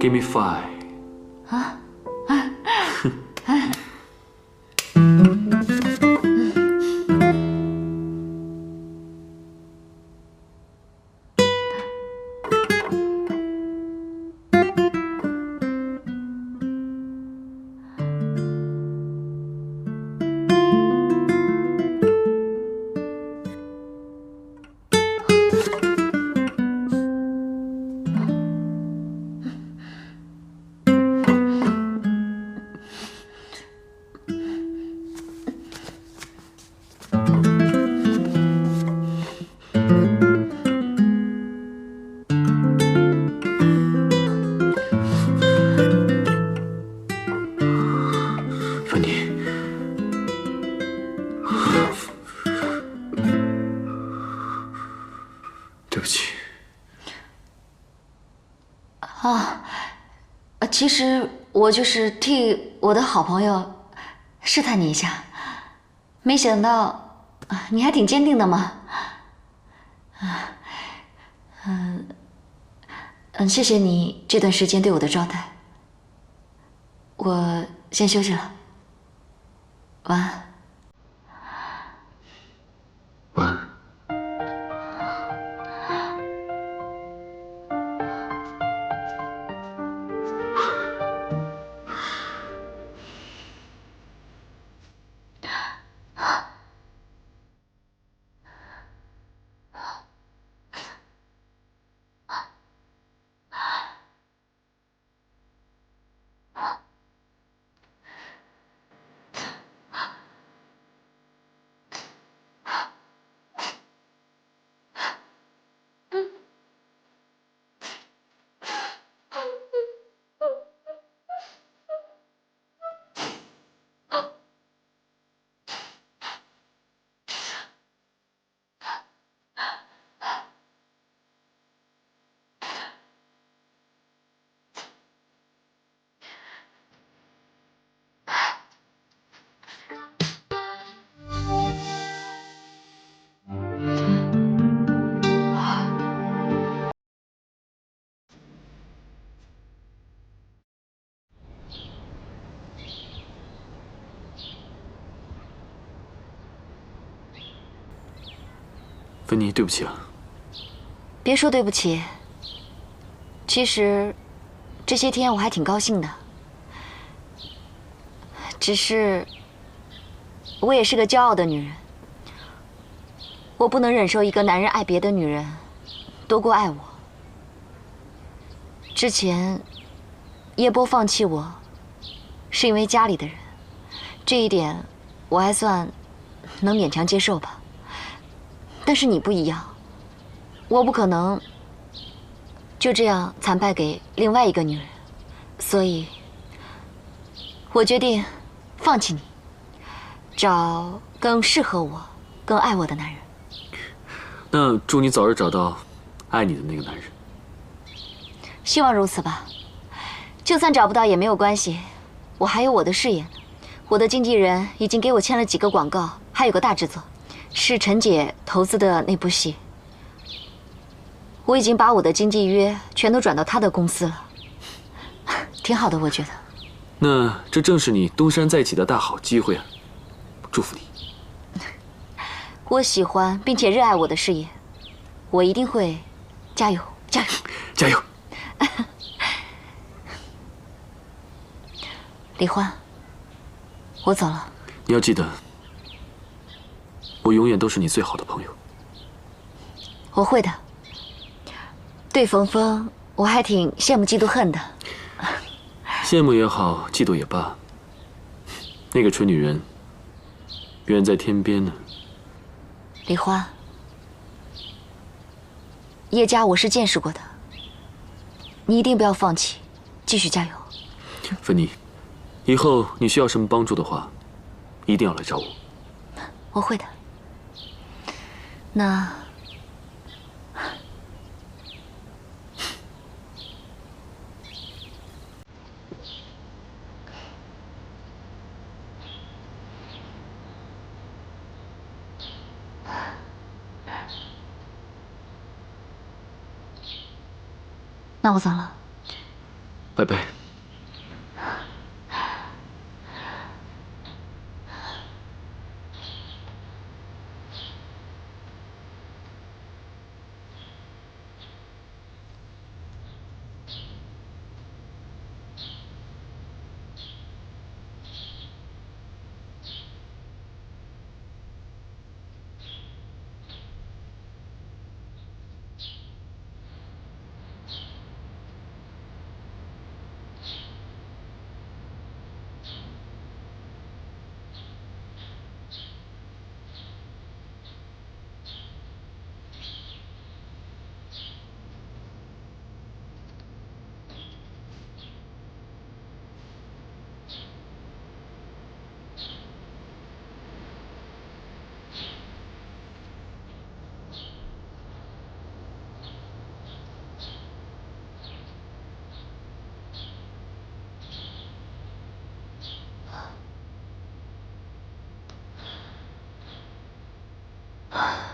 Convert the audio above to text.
Give me five。啊！芬妮，对不起。其实我就是替我的好朋友试探你一下，没想到你还挺坚定的嘛。谢谢你这段时间对我的招待，我先休息了，晚安。晚安。芬妮，对不起啊。别说对不起。其实这些天我还挺高兴的，只是我也是个骄傲的女人，我不能忍受一个男人爱别的女人多过爱我。之前叶波放弃我，是因为家里的人，这一点我还算能勉强接受吧。但是你不一样，我不可能就这样惨败给另外一个女人，所以，我决定放弃你，找更适合我、更爱我的男人。那祝你早日找到爱你的那个男人。希望如此吧。就算找不到也没有关系，我还有我的事业呢。我的经纪人已经给我签了几个广告，还有个大制作，是陈姐投资的那部戏。我已经把我的经纪约全都转到他的公司了，挺好的，我觉得。那这正是你东山再起的大好机会啊！祝福你。我喜欢并且热爱我的事业，我一定会加油，加油，加油！李欢，我走了。你要记得，我永远都是你最好的朋友。我会的。对冯峰，我还挺羡慕嫉妒恨的。羡慕也好，嫉妒也罢，那个蠢女人远在天边呢。李欢，叶家我是见识过的，你一定不要放弃，继续加油。芬妮，以后你需要什么帮助的话，一定要来找我。我会的。那。那我走了。拜。拜拜。啊。